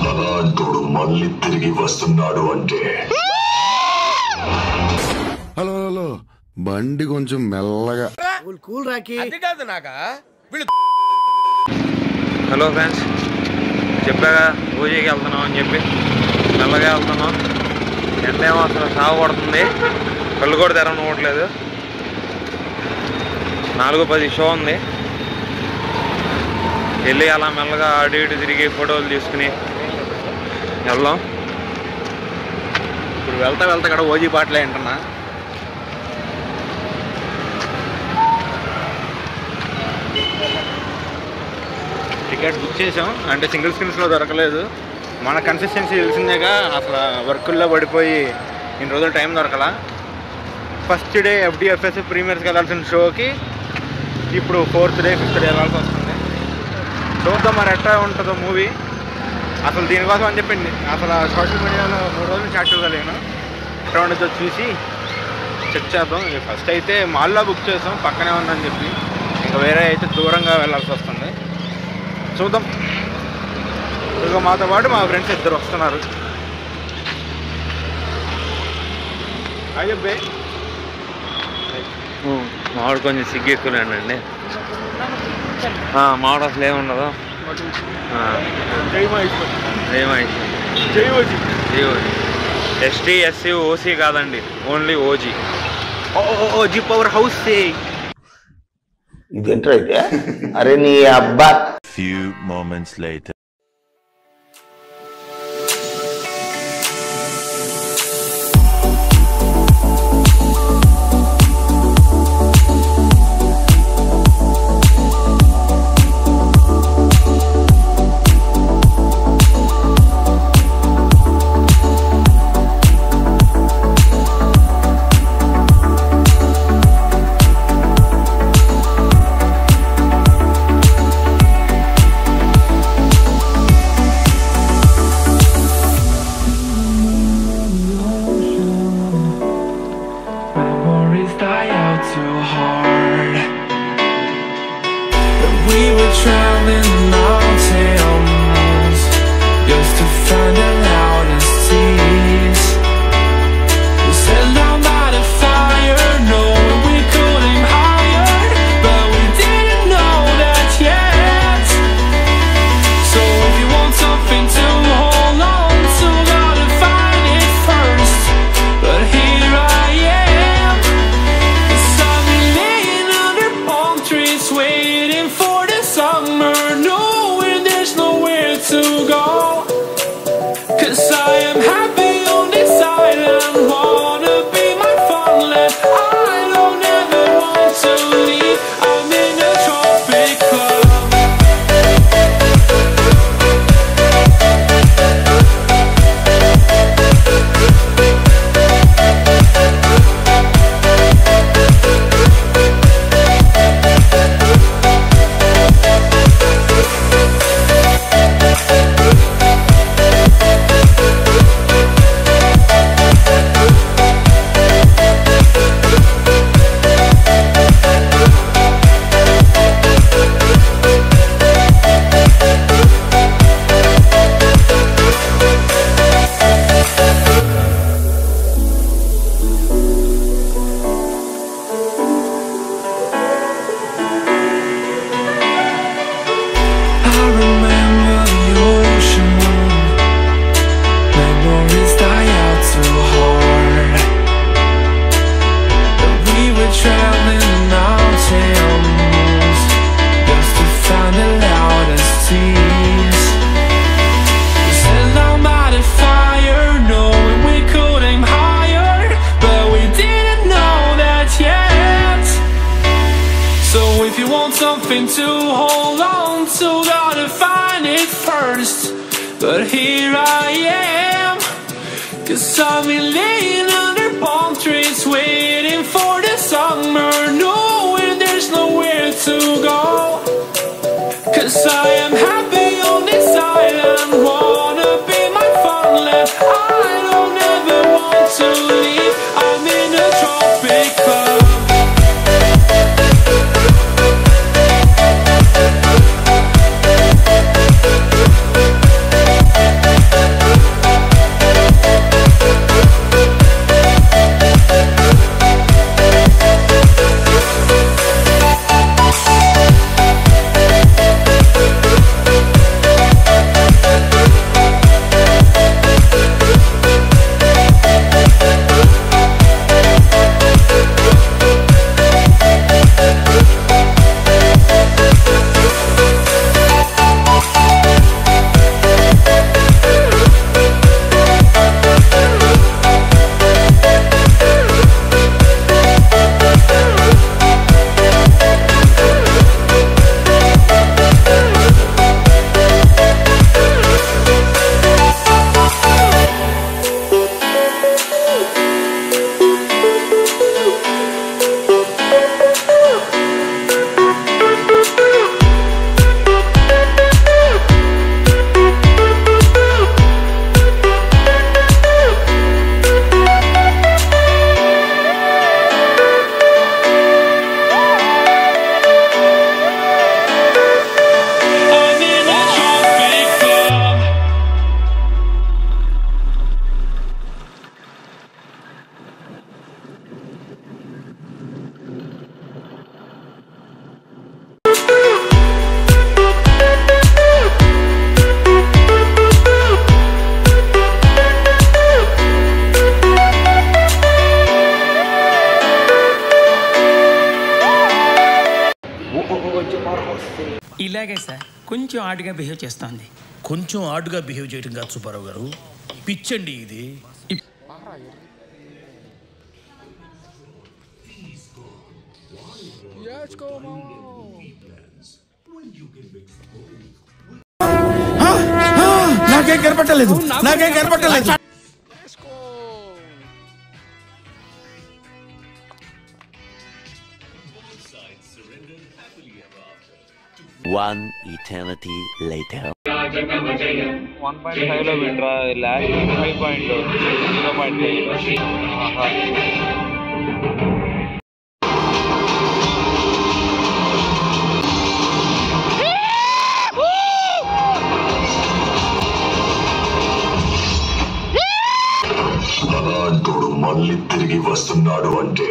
అలాంటోడు మళ్ళీ తిరిగి వస్తున్నాడు అంటే. హలో హలో, బండి కొంచెం మెల్లగా. కూల్ రాకి అది కాదు నాగా. హలో ఫ్రెండ్స్, చెప్పాగా ఓజీకి వెళ్తున్నాం అని చెప్పి మెల్లగా వెళ్తున్నాం. ఎండేమో అసలు సాగు పడుతుంది, కళ్ళు కూడా తెరవనివ్వట్లేదు. 4:10 షో ఉంది. వెళ్ళి అలా మెల్లగా అటు ఇటు తిరిగి ఫోటోలు తీసుకుని వెళ్దాం. ఇప్పుడు వెళ్తా ఇక్కడ ఓజీ పాటలే వింటున్నా. టికెట్ బుక్ చేసాం, అంటే సింగిల్ స్క్రీన్స్లో దొరకలేదు. మన కన్సిస్టెన్సీ తెలిసిందేగా, అసలు వర్కుల్లో పడిపోయి ఇన్ని రోజులు టైం దొరకలా. ఫస్ట్ డే FDFS ప్రీమియర్స్కి వెళ్ళాల్సిన షోకి ఇప్పుడు 4th డే 5th డే వెళ్ళాల్సి వస్తుంది. చూద్దాం మరి ఎట్లా ఉంటుందో మూవీ. అసలు దీనికోసం అని చెప్పి అసలు సోషల్ మీడియాలో 3 రోజులు యాక్టివ్గా లేను. ఎట్లా ఉండదో చూసి చెక్ చేద్దాం. ఫస్ట్ అయితే మాల్లో బుక్ చేసాం, పక్కనే ఉందని చెప్పి. ఇంకా వేరే అయితే దూరంగా వెళ్ళాల్సి వస్తుంది. చూద్దాం. ఇక మాతో పాటు మా ఫ్రెండ్స్ 2 వస్తున్నారు. అయ్యబ్బే మామిడి కొంచెం సిగ్గు ఎక్కువలేనండి. మామిడి అసలు ఏముండదు. ST SC OC కాదండి, only OG. OG power house. ఇదేంట్రా అయితే? అరే నీ అబ్బా. Few moments later. Something to hold on to, gotta find it first. But here I am, 'cause I've been laying under palm trees, waiting for the summer, knowing there's nowhere to go. 'Cause I am happy on this island, wanna be my farmland. I don't ever want to leave, I'm in a tropic club. కొంచెం ఆడుగా behave చేస్తుంది. కొంచెం ఆడుగా behave చేయడం కాదు సుబ్బారావు గారు, పిచ్చండి ఇది. నాకేం కనపట్టలేదు. One eternity later. 1.5లో వింట్రా, last 5.0.5. అలాంటోడు మళ్ళీ తిరిగి వస్తున్నాడు అంటే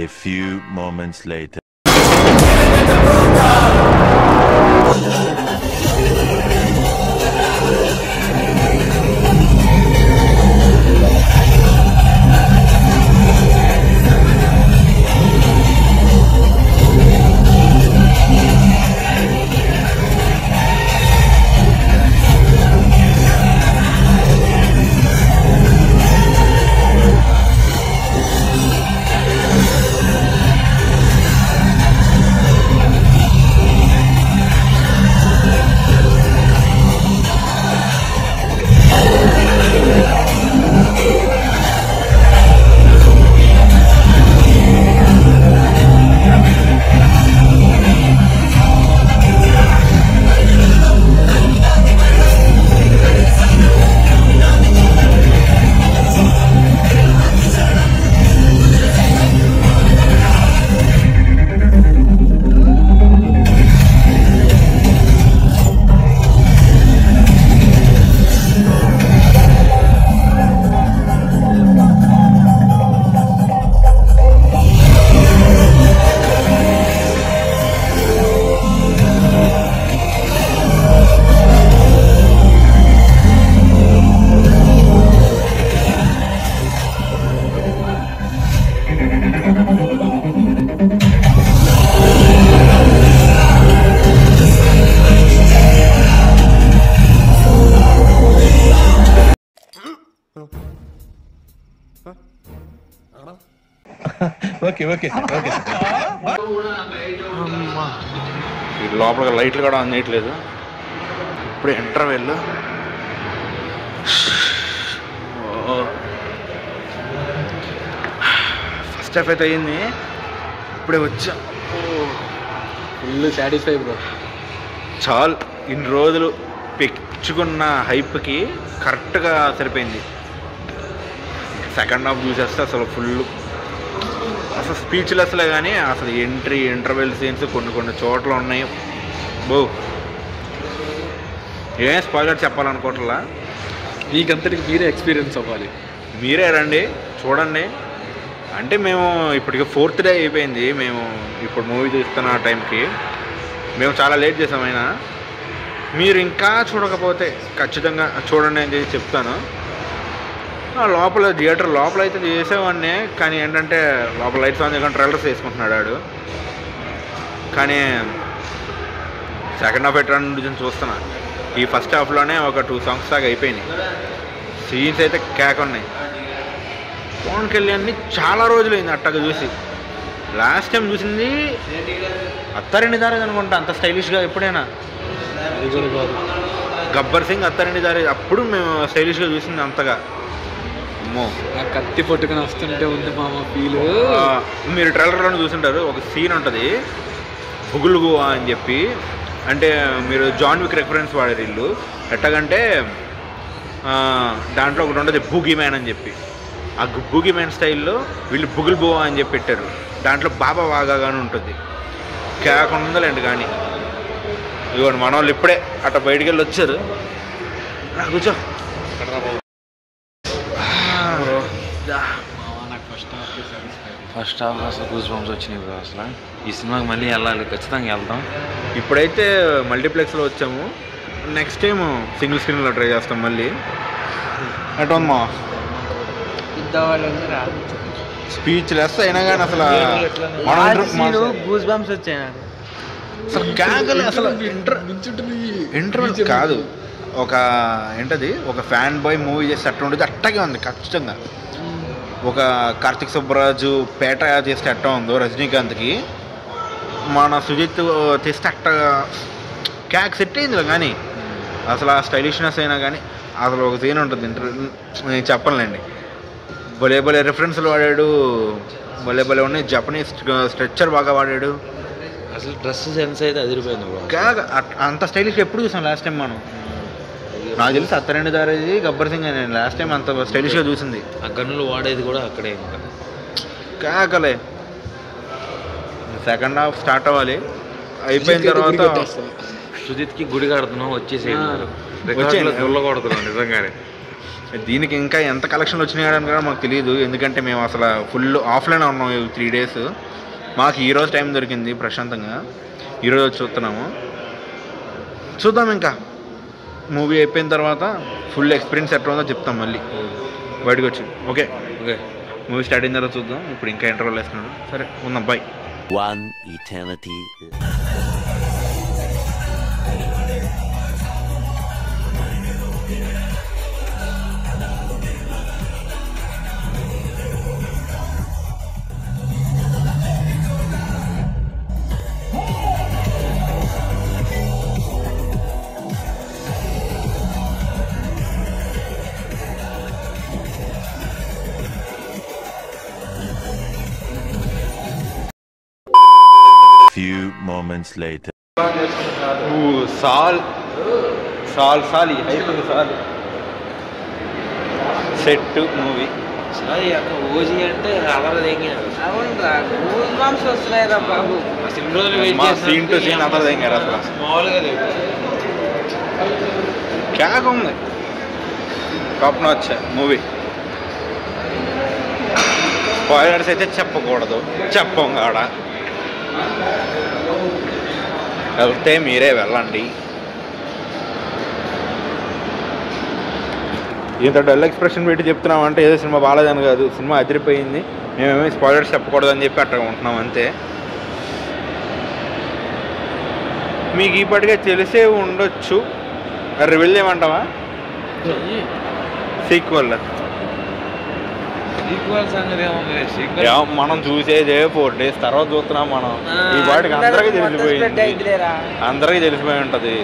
A few moments later. లోపల లైట్లు కూడా ఆన్ చేయట్లేదు. ఇప్పుడు ఇంటర్వెల్ ఫస్ట్ హాఫ్ అయితే అయ్యింది. ఇప్పుడే వచ్చా. Full satisfy bro. చాలు, ఇన్ని రోజులు పెంచుకున్న హైప్కి కరెక్ట్గా సరిపోయింది. సెకండ్ హాఫ్ చూసేస్తే అసలు ఫుల్ అసలు స్పీచ్లెస్లే, కానీ అసలు ఇంటర్వెల్ సీన్స్ కొన్ని చోట్ల ఉన్నాయి. బో ఏం స్పాయిలర్ చెప్పాలనుకోవట్లా, మీకంతటికి మీరే ఎక్స్పీరియన్స్ అవ్వాలి. మీరే రండి చూడండి. అంటే మేము ఇప్పటికి 4th డే అయిపోయింది. మేము ఇప్పుడు మూవీ చూస్తున్న టైంకి మేము చాలా లేట్ చేసాం. అయినా మీరు ఇంకా చూడకపోతే ఖచ్చితంగా చూడండి అని చెప్తాను. లోపల థియేటర్ లోపల అయితే చేసేవాడిని, కానీ ఏంటంటే లోపల లైట్స్ ఆన్ చేయకుండా ట్రైలర్స్ వేసుకుంటున్నాడు ఆడు. కానీ సెకండ్ హాఫ్ ఎట్లా నుంచి చూస్తున్నా. ఈ ఫస్ట్ హాఫ్లోనే ఒక 2 songs దాకా అయిపోయినాయి. సీన్స్ అయితే కేక ఉన్నాయి. పవన్ కళ్యాణ్ని చాలా రోజులైంది అట్టగా చూసి. లాస్ట్ టైం చూసింది అత్తారింటి దారేది అనుకుంటా, అంత స్టైలిష్గా ఎప్పుడైనా. గబ్బర్ సింగ్ అత్తారింటి దారేది అప్పుడు మేము స్టైలిష్గా చూసింది అంతగా. అమ్మో, కత్తి పట్టుకుని వస్తుంటే ఉంది మామ ఫీల్. మీరు ట్రైలర్లోనే చూసింటారు, ఒక సీన్ ఉంటుంది బుగులుగు అని చెప్పి. అంటే మీరు జాన్ విక్ రెఫరెన్స్ వాడారు వీళ్ళు. ఎట్టగంటే దాంట్లో ఒకటి ఉంటుంది బూగీ మ్యాన్ అని చెప్పి. ఆ బూగీ మ్యాన్ స్టైల్లో వీళ్ళు బుగుల్ బో అని చెప్పి పెట్టారు. దాంట్లో బాబా వాగాగానే ఉంటుంది. కేకుండా ఉందలేండి. కానీ ఇదిగోండి మన వాళ్ళు ఇప్పుడే అట్లా బయటికి వెళ్ళి వచ్చారు. కూర్చో. ఫస్ట్ హాఫ్ అసలు గూస్ బంప్స్ వచ్చినాయి బ్రో. అసలు ఈ సినిమాకి మళ్ళీ వెళ్ళాలి, ఖచ్చితంగా వెళ్తాం. ఇప్పుడైతే మల్టీప్లెక్స్లో వచ్చాము, నెక్స్ట్ టైం సింగిల్ స్క్రీన్లో ట్రై చేస్తాం మళ్ళీ. అటు ఉందమ్మా స్పీచ్ లెస్ అయినా కానీ అసలు గూస్ బంప్స్ వచ్చాయి అసలు క్యాగలే. అసలు ఇంటర్వ్యూ కాదు, ఒక ఏంటది, ఒక ఫ్యాన్ బాయ్ మూవీ చేస్తే అట్లా ఉండేది అట్టగే ఉంది ఖచ్చితంగా. ఒక కార్తిక్ సుబ్బరాజు పేట చేస్తే అట్ట ఉందో రజనీకాంత్కి, మన సుజిత్ చేస్తే అట్ట క్యాక్ సెట్ అయింది. కానీ అసలు ఆ స్టైలిష్నెస్ అయినా కానీ అసలు ఒక సీన్ ఉంటుంది నేను చెప్పలేండి, భలే భలే రిఫరెన్స్లు వాడాడు, భలే భలే ఉన్నాయి. జపనీస్ స్ట్రెచ్చర్ బాగా వాడాడు. అసలు డ్రెస్ సెన్స్ అయితే అదిరిపోయింది బ్రో. అంత స్టైలిష్ ఎప్పుడు చూసాం లాస్ట్ టైం మనం? నాకు తెలిసి అత్తరెండు దారేది గబ్బర్ సింగ్ నేను లాస్ట్ టైం అంత స్టైలిష్గా చూసింది. ఆ గన్నులు వాడేది కూడా అక్కడే. ఇంకా కాకలే సెకండ్ హాఫ్ స్టార్ట్ అవ్వాలి, అయిపోయిన తర్వాత సుజిత్కి గుడి కడుతున్నాం, వచ్చేసేయాలి కొడుతున్నాం నిజంగానే. దీనికి ఇంకా ఎంత కలెక్షన్లు వచ్చినాయని కూడా మాకు తెలియదు, ఎందుకంటే మేము అసలు ఫుల్ ఆఫ్లైన్ ఉన్నాం 3 days. మాకు ఈరోజు టైం దొరికింది ప్రశాంతంగా, ఈరోజు వచ్చి చూద్దాం. ఇంకా మూవీ అయిపోయిన తర్వాత ఫుల్ ఎక్స్పీరియన్స్ ఎట్లా ఉందో చెప్తాం మళ్ళీ బయటకు వచ్చి. ఓకే ఓకే, మూవీ స్టార్ట్ అయిన తర్వాత చూద్దాం. ఇప్పుడు ఇంకా ఇంటర్వల్ వేస్తున్నాడు. సరే ఉందాం, bye. One eternity. Few moments later. సాల్ అయిపోయింది. సాల్ సెట్ మూవీ ఓజీ అంటే అలరదేంగారు. అవునరా, గూస్ బంప్స్ వస్తున్నాయిరా బాబు. సీన్ టు సీన్ అలరదేంగారు. అసలు మామూలుగా లేదు, క్యాగ్ ఉంది. Top notch movie. స్పాయిలర్స్ అయితే చెప్పకూడదు, చెప్పం కాడ. వెళ్తే మీరే వెళ్ళండి. ఇంత డల్ ఎక్స్ప్రెషన్ పెట్టి చెప్తున్నాం అంటే ఏదో సినిమా బాగాలేదని కాదు, సినిమా అదిరిపోయింది. మేమేమీ స్పాయిలర్స్ చెప్పకూడదని చెప్పి అట్లా ఉంటున్నాం అంతే. మీకు ఇప్పటికే తెలిసే ఉండొచ్చు, రివీల్ చేయమంటావా? సీక్వెల్ మనం చూసేదే 4 days తర్వాత చూస్తున్నాం మనం. ఈ వాటికి అందరికీ తెలిసిపోయి ఉంటుంది.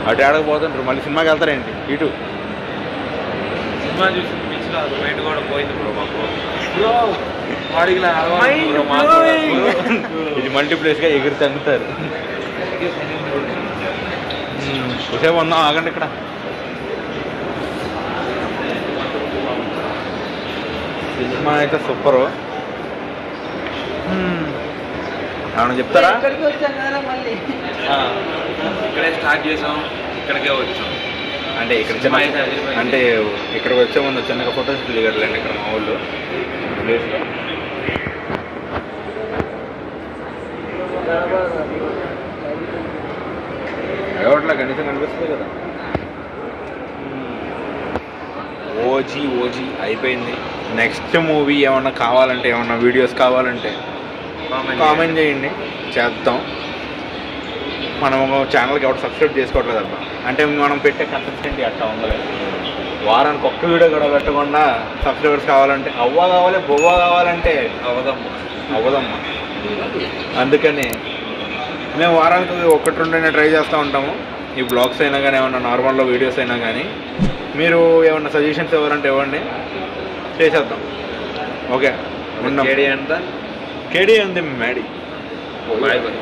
అటు ఆడకపోతుంటారు, మళ్ళీ సినిమాకి వెళ్తారేంటి? ఇటు సినిమా చూసి మైండ్ కూడా పోయింది బ్రో మాకు. ఇది మల్టీప్లేస్గా ఎగిరి తంగుతారు. చూసేపు ఉందాం, ఆగండి. ఇక్కడ సినిమా అయితే సూపరు. ఏమన్నా చెప్తారా? ఇక్కడే స్టార్ట్ చేసాం, ఇక్కడికే వచ్చాం. అంటే ఇక్కడ చిన్న అంటే ఇక్కడికి వచ్చే ముందు చిన్నగా ఫొటోస్ దిగట్లేండి ఇక్కడ మా ఊళ్ళో ప్లేస్లో. ఎవట్లా కనీసం కనిపిస్తుంది కదా. ఓజీ అయిపోయింది. నెక్స్ట్ మూవీ ఏమన్నా కావాలంటే, ఏమన్నా వీడియోస్ కావాలంటే కామెంట్ చేయండి, చేద్దాం. మనం ఛానల్కి ఎవరు సబ్స్క్రైబ్ చేసుకోవట్లేదు అబ్బా. అంటే మనం పెట్టే కన్సిస్టెంట్ అట్లా ఉండలేదు. వారానికి ఒక్క వీడియో కూడా పెట్టకుండా సబ్స్క్రైబర్స్ కావాలంటే కావాలి, బొవ్వ కావాలంటే అవ్వదమ్మా. అందుకని మేము వారానికి 1-2 ట్రై చేస్తూ ఉంటాము. ఈ బ్లాగ్స్ అయినా కానీ, ఏమన్నా నార్మల్లో వీడియోస్ అయినా కానీ. మీరు ఏమన్నా సజెషన్స్ ఇవ్వాలంటే ఇవ్వండి, చేసేద్దాం. ఓకే, ఉన్నాం. కేడీ అంతా కేడీ ఉంది మ్యాడీ. Bye bye.